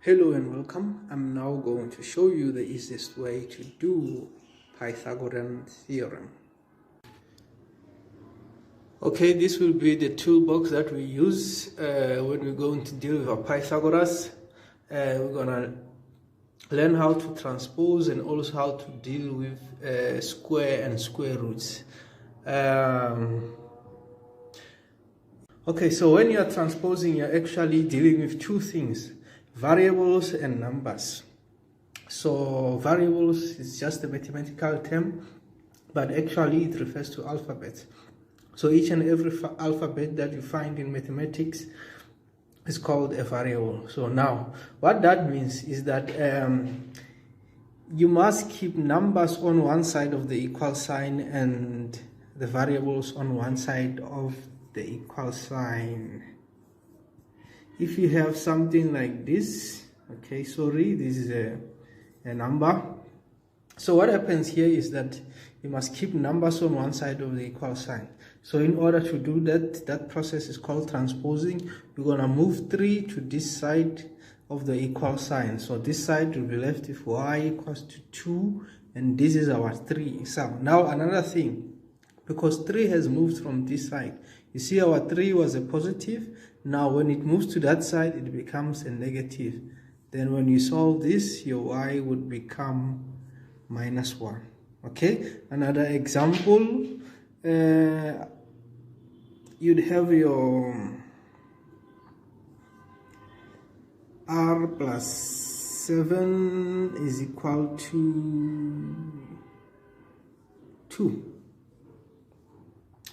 Hello and welcome. I'm now going to show you the easiest way to do Pythagorean theorem. Okay, this will be the toolbox that we use when we're going to deal with our Pythagoras. We're gonna learn how to transpose and also how to deal with square and square roots. Okay, so when you're transposing, you're actually dealing with two things: variables and numbers. So variables is just a mathematical term, but actually it refers to alphabets. So each and every alphabet that you find in mathematics is called a variable. So now what that means is that you must keep numbers on one side of the equal sign and the variables on one side of the equal sign. If you have something like this, okay, sorry, this is a number. So what happens here is that you must keep numbers on one side of the equal sign. So in order to do that, that process is called transposing. You're going to move 3 to this side of the equal sign. So this side will be left with y equals to 2, and this is our 3. So now another thing, because 3 has moved from this side, you see our 3 was a positive. Now when it moves to that side, it becomes a negative. Then when you solve this, your y would become -1. Okay, another example, you'd have your r plus 7 is equal to 2.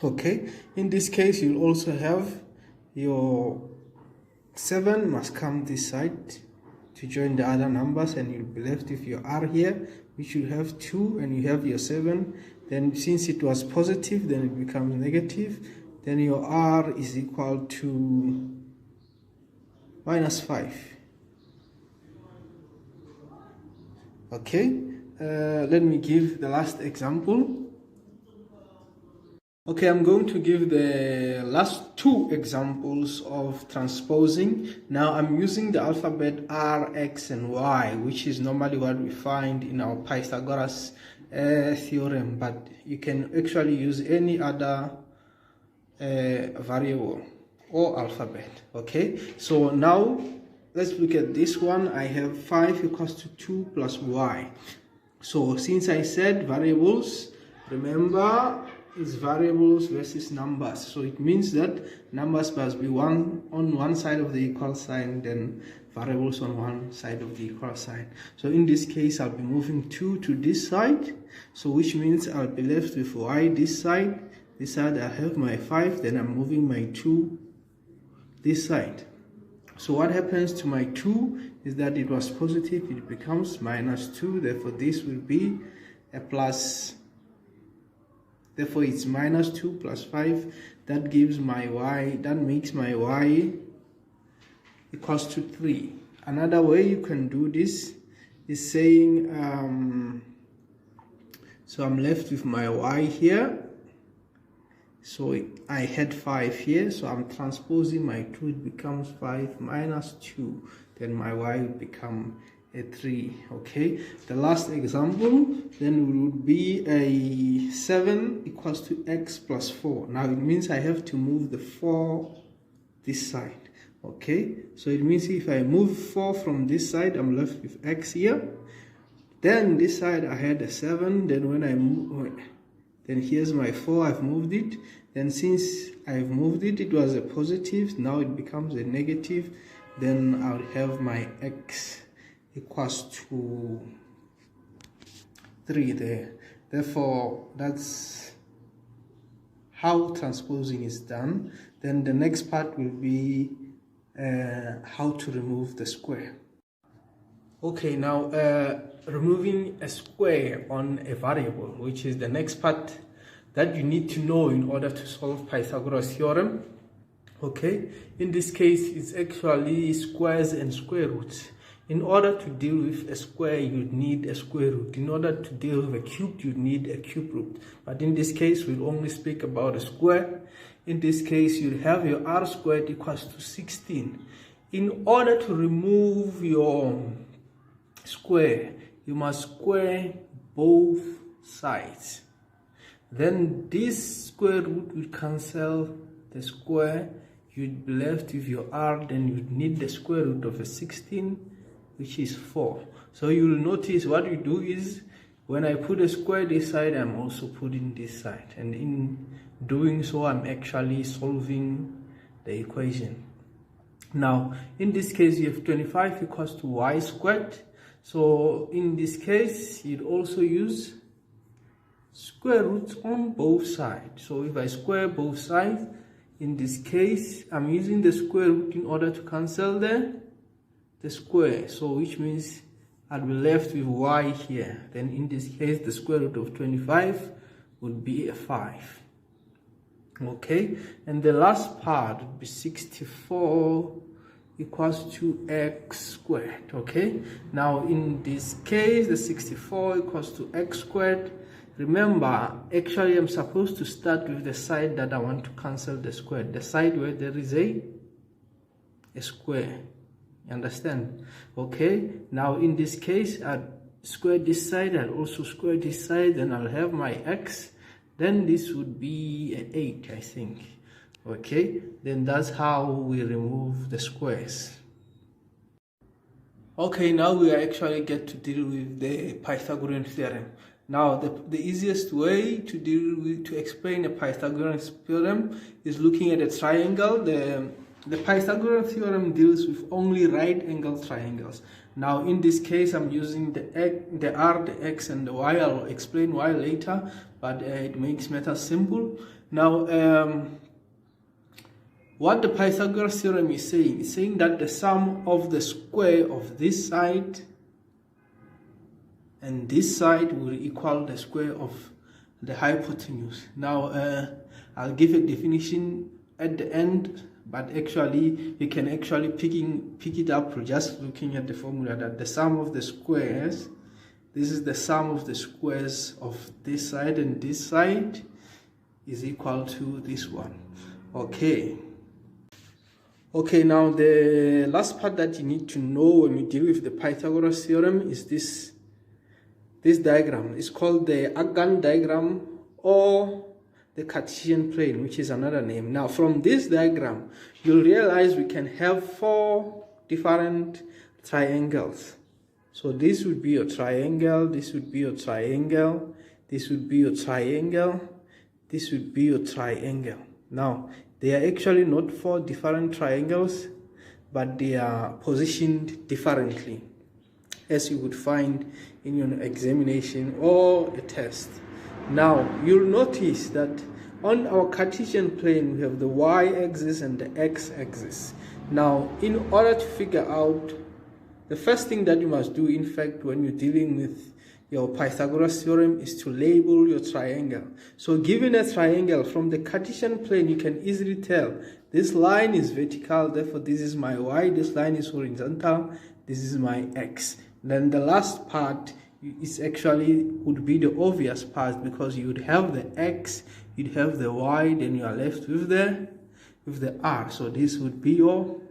Okay, in this case you'll also have your 7 must come this side to join the other numbers, and you'll be left with your r here, which will have 2, and you have your 7. Then since it was positive, then it becomes negative. Then your r is equal to -5. Okay, let me give the last example. Okay, I'm going to give the last 2 examples of transposing. Now I'm using the alphabet R, X and Y, which is normally what we find in our Pythagoras theorem, but you can actually use any other variable or alphabet. Okay, so now let's look at this one. I have 5 equals to 2 plus y. So since I said variables, remember, is variables versus numbers. So it means that numbers must be on one side of the equal sign, then variables on one side of the equal sign. So in this case, I'll be moving 2 to this side. So which means I'll be left with y this side. This side I have my 5, then I'm moving my 2 this side. So what happens to my 2 is that it was positive, it becomes -2. Therefore this will be a plus. Therefore it's -2 plus 5. That gives my y, that makes my y equals to 3. Another way you can do this is saying, so I'm left with my y here. So I had 5 here, so I'm transposing my 2, it becomes 5 minus 2. Then my y will become a 3. Okay, the last example then would be a 7 equals to x plus 4. Now it means I have to move the 4 this side. Okay, so it means if I move 4 from this side, I'm left with x here. Then this side I had a 7. Then when I move, then here's my 4, I've moved it. Then since I've moved it, it was a positive, now it becomes a negative. Then I'll have my x equals to 3 there. Therefore that's how transposing is done. Then the next part will be how to remove the square. Okay, now removing a square on a variable, which is the next part that you need to know in order to solve Pythagoras theorem. Okay, in this case it's actually squares and square roots. In order to deal with a square, you need a square root. In order to deal with a cube, you need a cube root. But in this case, we'll only speak about a square. In this case, you have your r squared equals to 16. in order to remove your square, you must square both sides. Then this square root will cancel the square. You'd be left with your r. Then you'd need the square root of a 16, which is 4. So you'll notice what you do is, when I put a square this side, I'm also putting this side. And in doing so, I'm actually solving the equation. Now, in this case, you have 25 equals to y squared. So in this case, you'd also use square roots on both sides. So if I square both sides, in this case, I'm using the square root in order to cancel the square. So which means I'll be left with y here. Then in this case, the square root of 25 would be a 5. Okay, and the last part would be 64 equals to x squared. Okay, now in this case, the 64 equals to x squared. Remember, actually I'm supposed to start with the side that I want to cancel the square, the side where there is a square. You understand? Okay, now in this case, I'll square this side, I'll also square this side, and I'll have my x. Then this would be an 8, I think. Okay, then that's how we remove the squares. Okay, now we actually get to deal with the Pythagorean theorem. Now, the easiest way to explain a Pythagorean theorem is looking at a triangle. The Pythagorean theorem deals with only right-angled triangles. Now, in this case, I'm using the r, the x, and the y. I'll explain why later, but it makes matters simple. Now, what the Pythagoras theorem is saying, it's saying that the sum of the square of this side and this side will equal the square of the hypotenuse. Now, I'll give a definition at the end, but actually you can actually pick it up just looking at the formula, that the sum of the squares, this is the sum of the squares of this side and this side, is equal to this one. Okay, now the last part that you need to know when you deal with the Pythagoras theorem is this diagram. It's called the argon diagram, or the Cartesian plane, which is another name. Now, from this diagram, you'll realize we can have 4 different triangles. So this would be a triangle, this would be a triangle, this would be a triangle, this would be a triangle. Now, they are actually not 4 different triangles, but they are positioned differently, as you would find in your examination or a test. Now, you'll notice that on our Cartesian plane, we have the y-axis and the x-axis. Now, in order to figure out, the first thing that you must do, in fact, when you're dealing with your Pythagoras theorem, is to label your triangle. So given a triangle from the Cartesian plane, you can easily tell this line is vertical, therefore this is my y, this line is horizontal, this is my x. Then the last part is actually would be the obvious part, because you would have the x, you'd have the y, then you are left with the r. So this would be your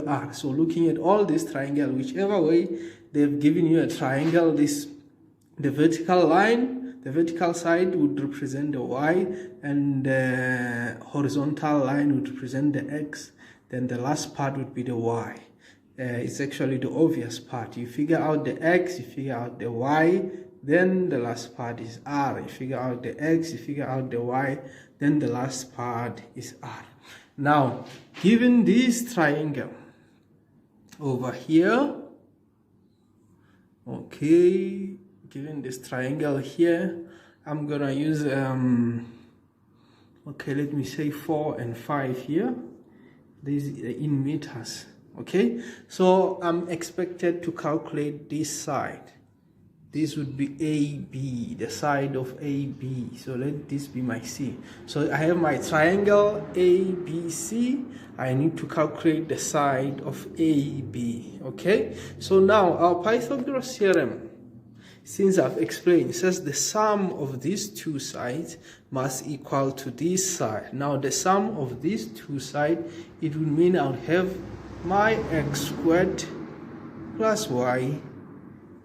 r. So looking at all this triangle, whichever way they've given you a triangle, the vertical line, the vertical side would represent the y, and the horizontal line would represent the x. Then the last part would be the y. It's actually the obvious part. You figure out the x, you figure out the y, then the last part is r. You figure out the x, you figure out the y, then the last part is r. Now, given this triangle over here, okay, given this triangle here, I'm gonna use okay, let me say 4 and 5 here. This is in meters. Okay, so I'm expected to calculate this side. This would be AB, the side of AB. So let this be my C. So I have my triangle ABC. I need to calculate the side of AB. Okay, so now our Pythagoras theorem, since I've explained, it says the sum of these two sides must equal to this side. Now the sum of these two sides, it would mean I would have my x squared plus y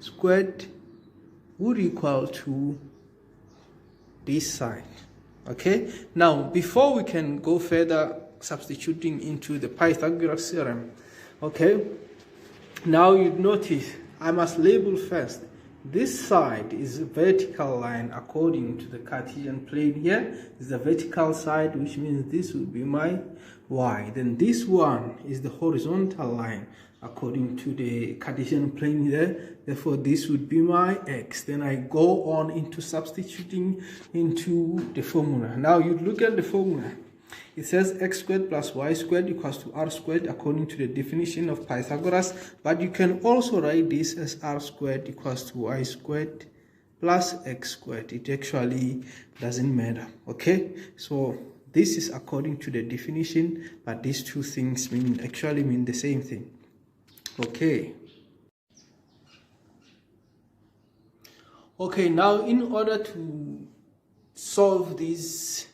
squared would equal to this side. Okay, now before we can go further substituting into the Pythagoras theorem, okay, now you notice I must label first. This side is a vertical line according to the Cartesian plane. Here is the vertical side, which means this would be my y. Then this one is the horizontal line according to the Cartesian plane there. Therefore, this would be my x. Then I go on into substituting into the formula. Now you look at the formula. It says x squared plus y squared equals to r squared according to the definition of Pythagoras. But you can also write this as r squared equals to y squared plus x squared. It actually doesn't matter. Okay, so this is according to the definition, but these two things actually mean the same thing. Okay. Okay, now in order to solve this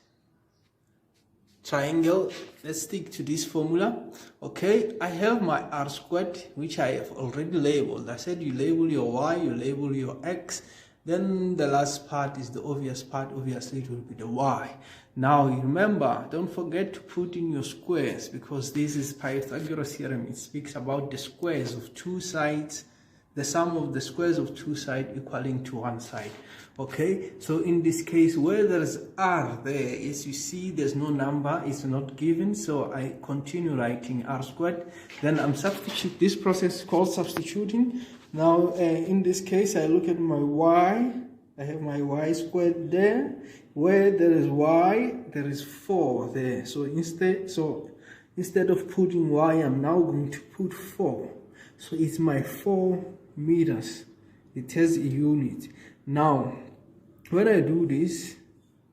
triangle, let's stick to this formula. Okay, I have my r squared, which I have already labeled. I said you label your y, you label your x, then the last part is the obvious part. Obviously it will be the y. Now you remember, don't forget to put in your squares, because this is Pythagoras theorem. It speaks about the squares of two sides, the sum of the squares of two sides equaling to one side. Okay, so in this case where there's r there, as you see there's no number, it's not given, so I continue writing r squared. Then I'm substitute. This process called substituting. Now in this case I look at my y. I have my y squared there. Where there is y, there is 4 there. So instead of putting y, I'm now going to put 4. So it's my 4 meters. It has a unit. Now, when I do this,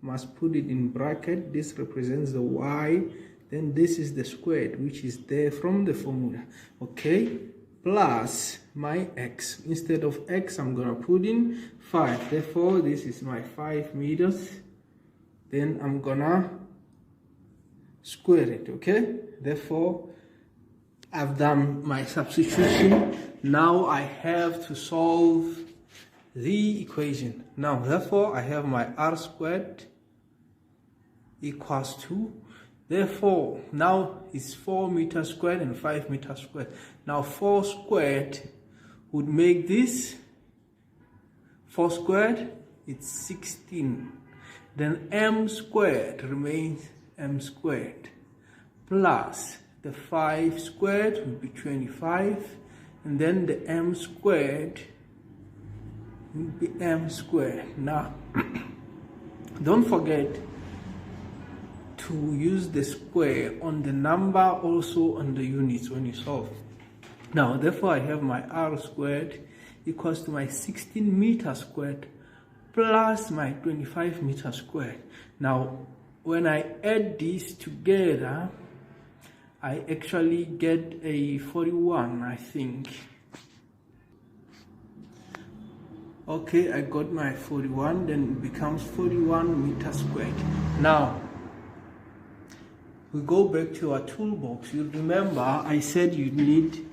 must put it in bracket. This represents the y. Then this is the squared, which is there from the formula. Okay, plus my x. Instead of x, I'm gonna put in 5. Therefore, this is my 5 meters. Then I'm gonna square it. Okay, therefore I've done my substitution. Now I have to solve the equation. Now therefore I have my r squared equals to, therefore now it's 4 meters squared and 5 meters squared. Now 4 squared would make this 4 squared, it's 16. Then m squared remains m squared, plus the 5 squared will be 25, and then the m squared will be m squared. Now don't forget to use the square on the number, also on the units when you solve. Now therefore I have my r squared equals to my 16 meters squared plus my 25 meters squared. Now when I add these together, I actually get a 41, I think. Okay, I got my 41, then it becomes 41 meters squared. Now we go back to our toolbox. You remember I said you need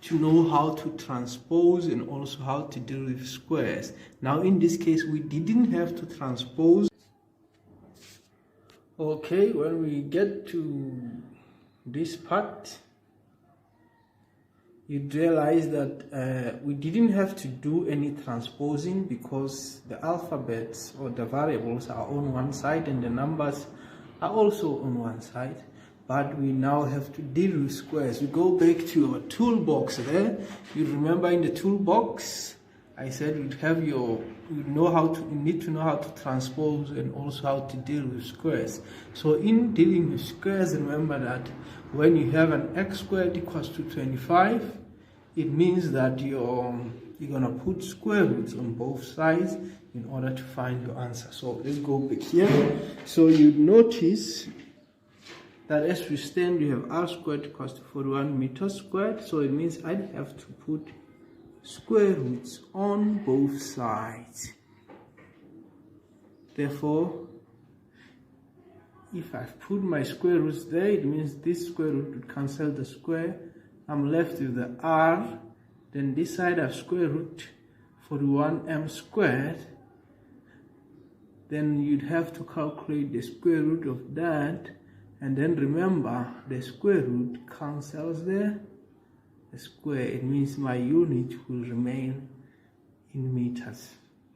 to know how to transpose and also how to deal with squares. Now in this case we didn't have to transpose. Okay, when we get to this part, you realize that we didn't have to do any transposing, because the alphabets or the variables are on one side and the numbers are also on one side. But we now have to deal with squares. We go back to our toolbox there. You remember in the toolbox I said you need to know how to transpose and also how to deal with squares. So in dealing with squares, remember that when you have an x squared equals to 25, it means that you're gonna put square roots on both sides in order to find your answer. So let's go back here. So you notice that as we stand, you have r squared equals to 41 meters squared. So it means I'd have to put square roots on both sides. Therefore, if I've put my square roots there, it means this square root would cancel the square, I'm left with the r, then this side I have square root 41m squared. Then you'd have to calculate the square root of that, and then remember the square root cancels the square. It means my unit will remain in meters.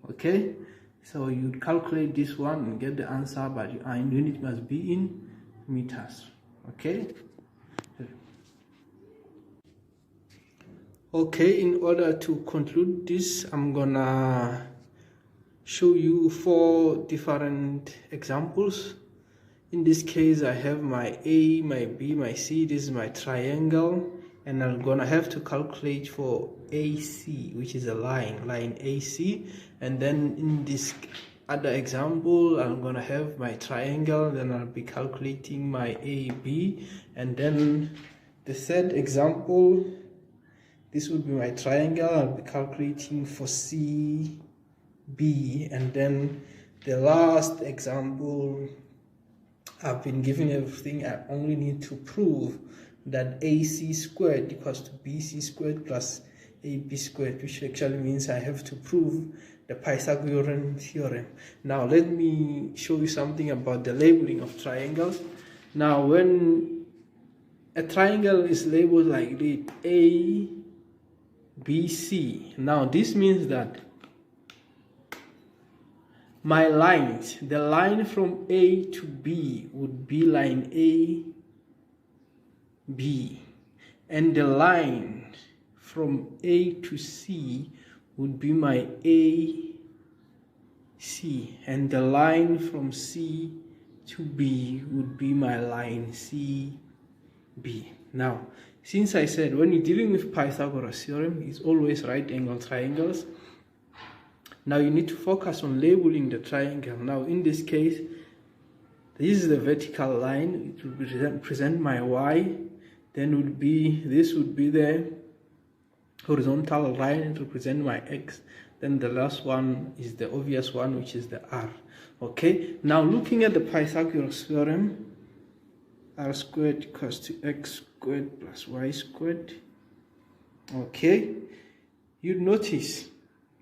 Okay, so you'd calculate this one and get the answer, but your unit must be in meters. Okay, in order to conclude this, I'm gonna show you 4 different examples. In this case, I have my A, my B, my C. This is my triangle, and I'm gonna have to calculate for AC, which is a line AC. And then in this other example, I'm gonna have my triangle, then I'll be calculating my AB. And then the third example, this would be my triangle, I'll be calculating for CB. And then the last example, I've been given everything. I only need to prove that AC squared equals to BC squared plus AB squared, which actually means I have to prove the Pythagorean theorem. Now let me show you something about the labeling of triangles. Now when a triangle is labeled like this, A, B, C, now this means that my lines, the line from A to B would be line A, B, and the line from A to C would be my A, C, and the line from C to B would be my line C, B. Now, since I said when you're dealing with Pythagoras theorem, it's always right angle triangles. Now you need to focus on labeling the triangle. Now in this case, this is the vertical line. It will represent my y. Then this would be the horizontal line. It will represent my x. Then the last one is the obvious one, which is the r. Okay. Now looking at the Pythagoras theorem, r squared equals to x squared plus y squared. Okay. You'd notice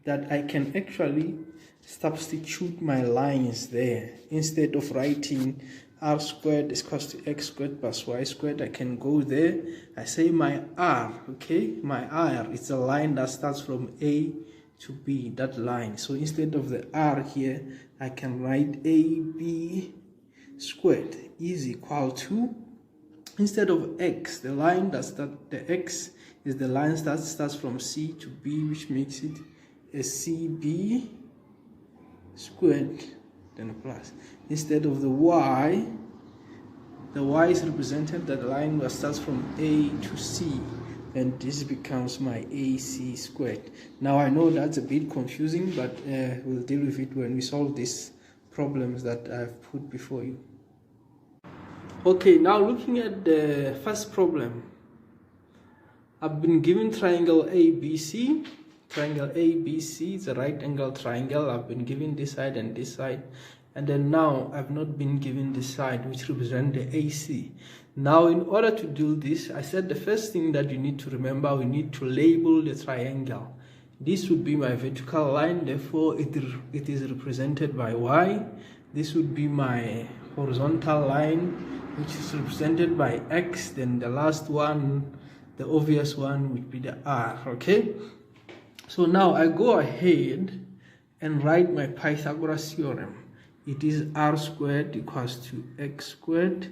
that I can actually substitute my lines there. Instead of writing r squared is equals to x squared plus y squared, I can go there. I say my r, okay? My r is a line that starts from A to B, that line. So instead of the r here, I can write AB squared is equal to, instead of x, the line that the x is the line that starts from C to B, which makes it a CB squared, then a plus. Instead of the y is represented, that line that starts from A to C, and this becomes my AC squared. Now I know that's a bit confusing, but we'll deal with it when we solve these problems that I've put before you. Okay, now looking at the first problem, I've been given triangle ABC. Triangle ABC is a right angle triangle. I've been given this side and this side, and then now I've not been given this side, which represents the AC. Now in order to do this, I said the first thing that you need to remember, we need to label the triangle. This would be my vertical line, therefore it is represented by y. This would be my horizontal line, which is represented by x. Then the last one, the obvious one, would be the r. Okay, so now I go ahead and write my Pythagoras theorem. It is r squared equals to x squared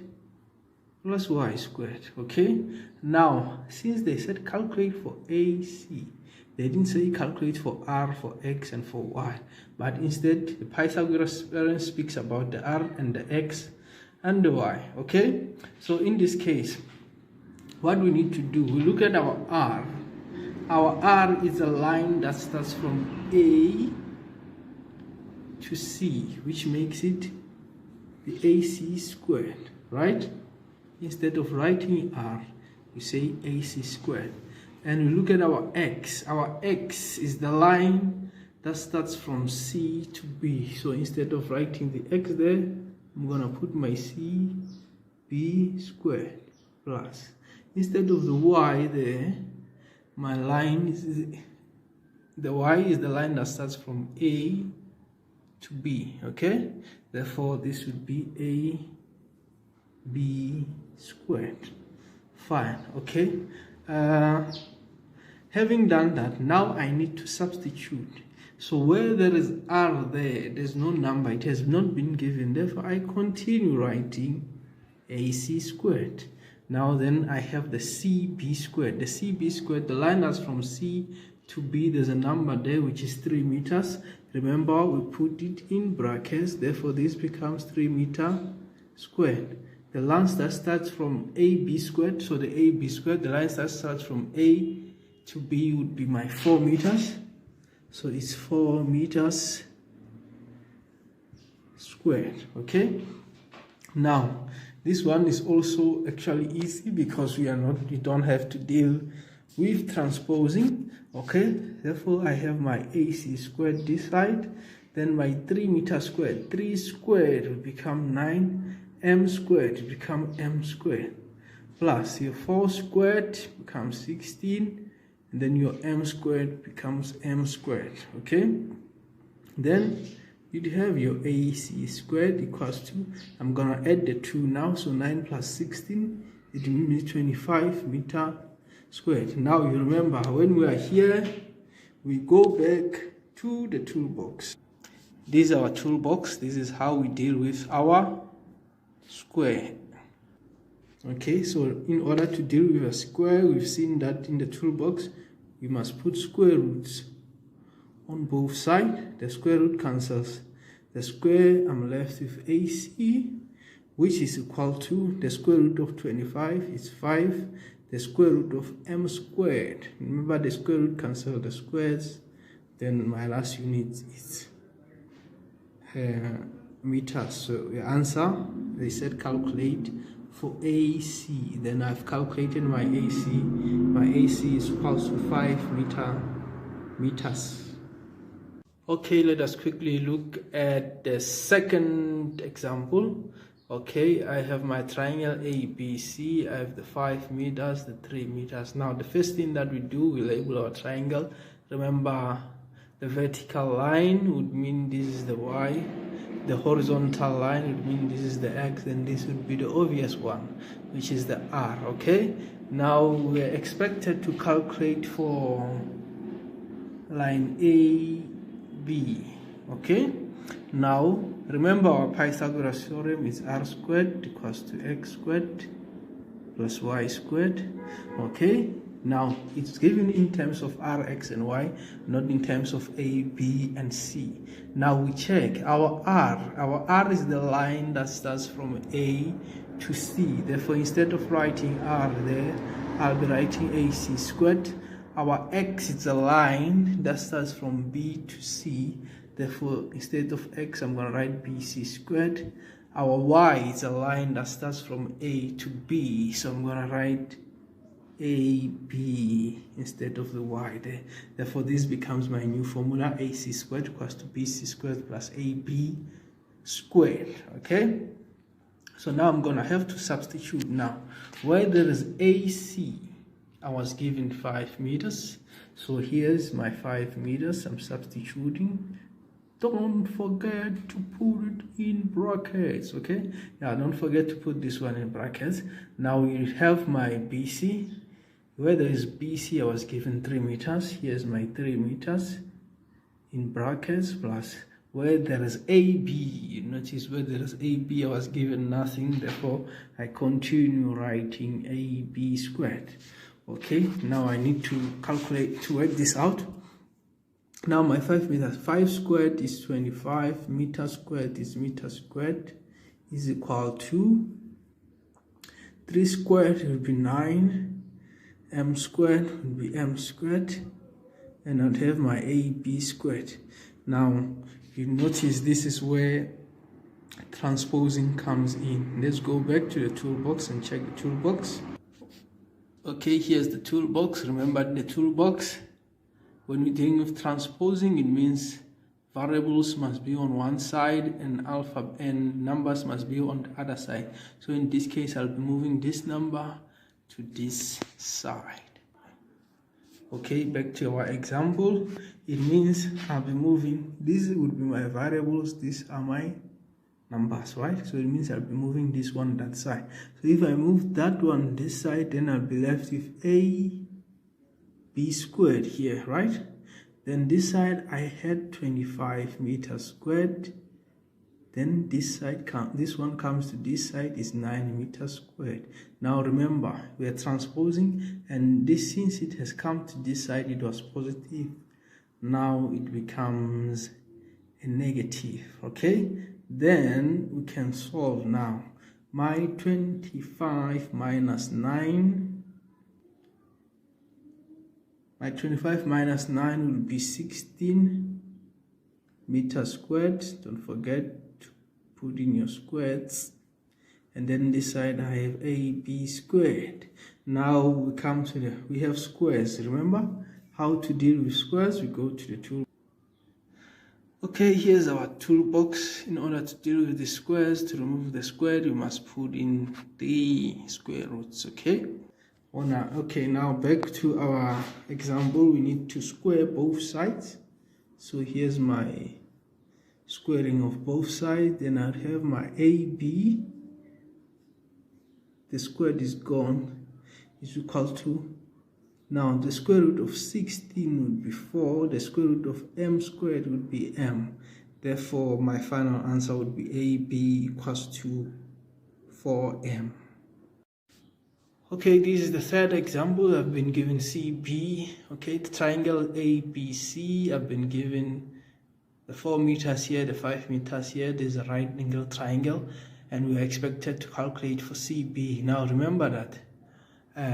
plus y squared. Okay, now since they said calculate for AC, they didn't say calculate for r, for x, and for y, but instead the Pythagoras theorem speaks about the r and the x and the y. Okay, so in this case, what we need to do, we look at our r. Our r is a line that starts from A to C, which makes it the AC squared, right? Instead of writing r, we say AC squared. And we look at our x. Our x is the line that starts from C to B. So instead of writing the x there, I'm gonna put my CB squared plus. instead of the y there, my line is, the y is the line that starts from A to B, okay? Therefore, this would be AB squared. Fine, okay? Having done that, now I need to substitute. So where there is r there, there's no number, it has not been given. Therefore, I continue writing AC squared. Now then I have the CB squared. The CB squared, the line that's from C to B, there's a number there which is 3 meters. Remember, we put it in brackets, therefore this becomes 3 meter squared. The line that starts from AB squared, so the AB squared, the line that starts from A to B would be my 4 meters. So it's 4 meters squared, okay? Now, this one is also actually easy because we don't have to deal with transposing, okay? Therefore, I have my AC squared this side, then my 3 meters squared. 3 squared will become 9, m squared will become m squared, plus your 4 squared becomes 16, and then your m squared becomes m squared, okay? Then you'd have your AC squared equals to, I'm gonna add the 2 now, so 9 plus 16, it means 25 meter squared. Now you remember, when we are here, we go back to the toolbox. This is our toolbox. This is how we deal with our square. Okay, so in order to deal with a square, we've seen that in the toolbox, we must put square roots on both sides. The square root cancels the square. I'm left with AC, which is equal to the square root of 25 is 5. The square root of m squared. Remember, the square root cancels the squares. Then my last unit is meters. So the answer, they said calculate for AC. Then I've calculated my AC. My AC is equal to 5 meters. Okay, let us quickly look at the second example. Okay, I have my triangle ABC. I have the 5 meters, the 3 meters. Now, the first thing that we do, we label our triangle. Remember, the vertical line would mean this is the Y. The horizontal line would mean this is the X, and this would be the obvious one, which is the R, okay? Now, we're expected to calculate for line AB, okay? Now, remember our Pythagoras theorem is r squared equals to x squared plus y squared, okay? Now, it's given in terms of r, x, and y, not in terms of a, b, and c. Now, we check our r. Our r is the line that starts from a to c. Therefore, instead of writing r there, I'll be writing ac squared. Our x is a line that starts from b to c. Therefore, instead of x, I'm going to write bc squared. Our y is a line that starts from a to b. So I'm going to write AB instead of the y there. Therefore, this becomes my new formula. AC squared equals to BC squared plus AB squared. Okay? So now I'm going to have to substitute now. Where there is AC, I was given 5 meters. So here's my 5 meters. I'm substituting. Don't forget to put it in brackets, okay? Yeah, don't forget to put this one in brackets. Now we have my BC. Where there is BC, I was given 3 meters. Here's my 3 meters in brackets plus where there is AB. You notice where there is AB, I was given nothing. Therefore, I continue writing AB squared. Okay, now I need to calculate to work this out. Now my 5 meters, 5 squared is 25, meter squared is meter squared is equal to 3 squared will be 9, m squared will be m squared, and I'd have my AB squared. Now you notice this is where transposing comes in. Let's go back to the toolbox and check the toolbox. Okay, here's the toolbox. Remember the toolbox. When we're dealing with transposing, it means variables must be on one side and numbers must be on the other side. So in this case, I'll be moving this number to this side. Okay, back to our example. It means I'll be moving, these would be my variables, these are my numbers, right? So it means I'll be moving this one that side. So if I move that one this side, then I'll be left with AB squared here, right? Then this side I had 25 meters squared. Then this side this one comes to this side is 9 meters squared. Now remember, we are transposing, and this, since it has come to this side, it was positive. Now it becomes a negative. Okay, then we can solve now. My 25 minus 9. My 25 minus 9 will be 16 meters squared. Don't forget to put in your squares. And then this side I have AB squared. Now we come to we have squares. Remember how to deal with squares? We go to the tool. Okay, here's our toolbox. In order to deal with the squares, to remove the square, you must put in the square roots. Okay. Okay, now back to our example. We need to square both sides. So here's my squaring of both sides. Then I'll have my AB. The squared is gone. Is equal to, now the square root of 16 would be 4. The square root of m squared would be m. Therefore, my final answer would be AB equals to 4m. Okay, this is the third example. I've been given CB. Okay, the triangle ABC. I've been given the 4 meters here, the 5 meters here. There's a right angle triangle, and we are expected to calculate for CB. Now remember that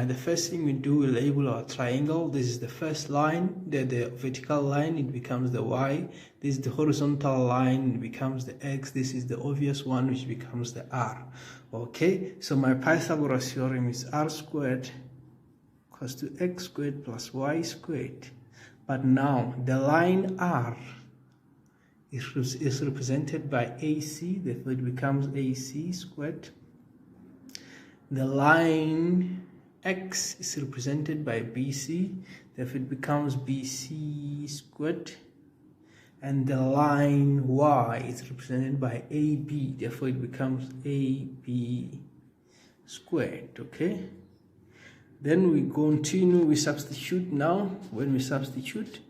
the first thing we do, we label our triangle. This is the first line, the vertical line, it becomes the Y. This is the horizontal line, it becomes the X. This is the obvious one, which becomes the R. Okay, so my Pythagoras theorem is R squared equals to X squared plus Y squared. But now the line R is represented by AC, therefore it becomes AC squared. The line X is represented by BC, therefore it becomes BC squared. And the line Y is represented by AB, therefore it becomes AB squared. Okay, then we continue, we substitute now. When we substitute,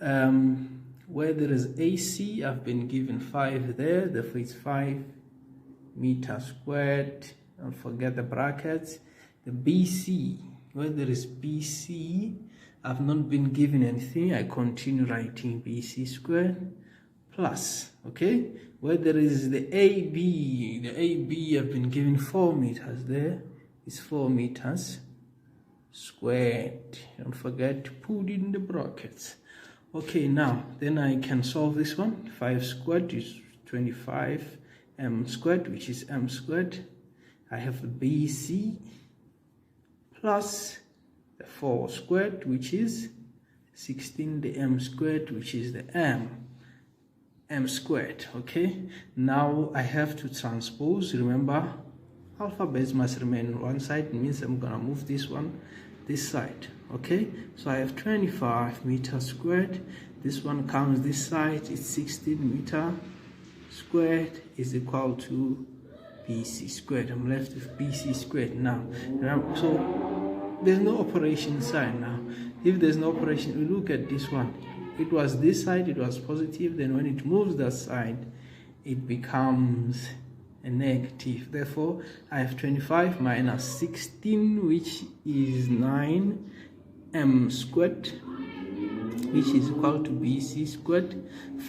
where there is AC, I've been given 5 there, therefore it's 5 meters squared. Don't forget the brackets. The BC, where there is BC, I've not been given anything. I continue writing BC squared plus, okay, where there is the AB I've been given 4 meters there. It's 4 meters squared. Don't forget to put in the brackets. Okay, now then I can solve this one. 5 squared is 25 m squared, which is m squared. I have BC plus the 4 squared, which is 16, the m squared, which is the m squared. Okay, now I have to transpose. Remember, alphabets must remain on one side. It means I'm gonna move this one this side. Okay, so I have 25 meters squared. This one comes this side, it's 16 meter squared is equal to BC squared. I'm left with BC squared now. So there's no operation sign now. If there's no operation, we look at this one. It was this side, it was positive. Then when it moves that side, it becomes a negative. Therefore, I have 25 minus 16, which is 9m squared, which is equal to BC squared.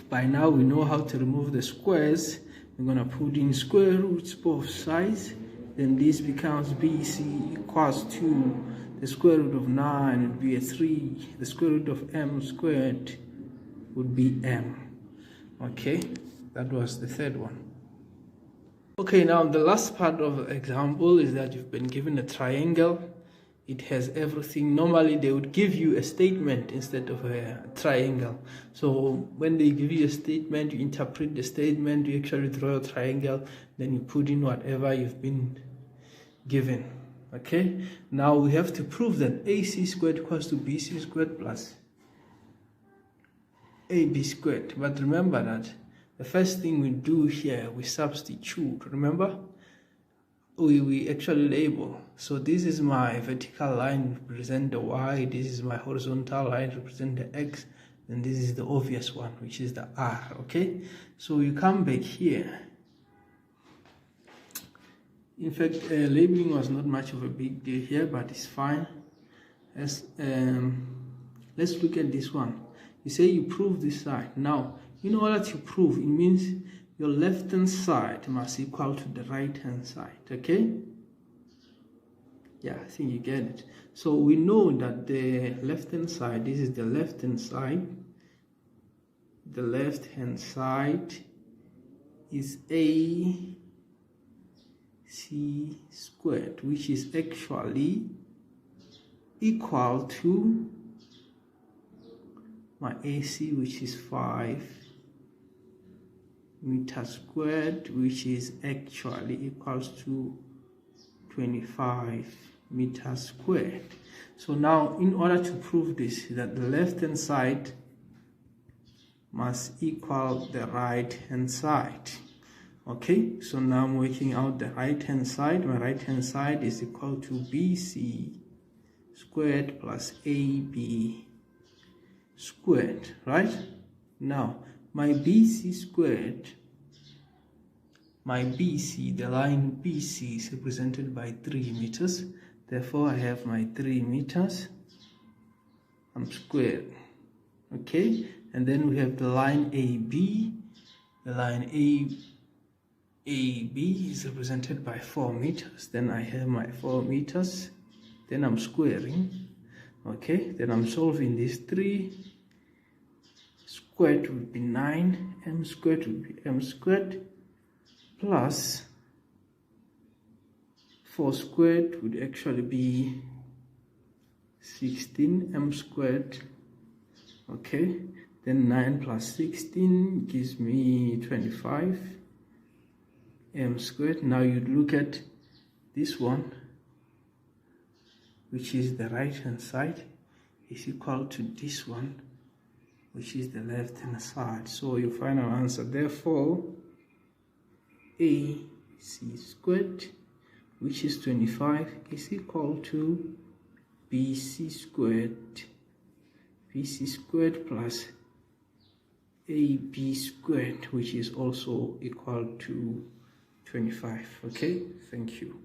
By now, we know how to remove the squares. We're going to put in square roots both sides. Then this becomes BC equals to the square root of 9 would be a 3. The square root of m squared would be m. Okay, that was the third one. Okay, now the last part of the example is that you've been given a triangle. It has everything. Normally they would give you a statement instead of a triangle. So when they give you a statement, you interpret the statement, you actually draw a triangle, then you put in whatever you've been given. Okay, now we have to prove that AC squared equals to BC squared plus AB squared. But remember that the first thing we do here, we substitute. Remember, we actually label. So this is my vertical line, represent the Y. This is my horizontal line, represent the X. And this is the obvious one, which is the R. Okay, so you come back here. In fact, labeling was not much of a big deal here, but it's fine. Let's look at this one. You say you prove this side. Now, in order to prove, it means your left hand side must equal to the right hand side. Okay? Yeah, I think you get it. So we know that the left hand side, this is the left hand side. The left hand side is AC squared, which is actually equal to my AC, which is 5 meters squared, which is actually equals to 25 meters squared. So now, in order to prove this, that the left hand side must equal the right hand side. Okay, so now I'm working out the right hand side. My right hand side is equal to BC squared plus AB squared, right? Now, my BC squared, my BC, the line BC is represented by 3 meters. Therefore, I have my 3 meters. I'm squared. Okay, and then we have the line AB. The line AB is represented by 4 meters. Then I have my 4 meters. Then I'm squaring. Okay, then I'm solving this. 3 squared would be 9. M squared would be M squared plus 4 squared would actually be 16 M squared. Okay, then 9 plus 16 gives me 25 M squared. Now you look at this one, which is the right hand side, is equal to this one, which is the left hand side. So your final answer, therefore, AC squared, which is 25, is equal to BC squared plus AB squared, which is also equal to 25. Okay, thank you.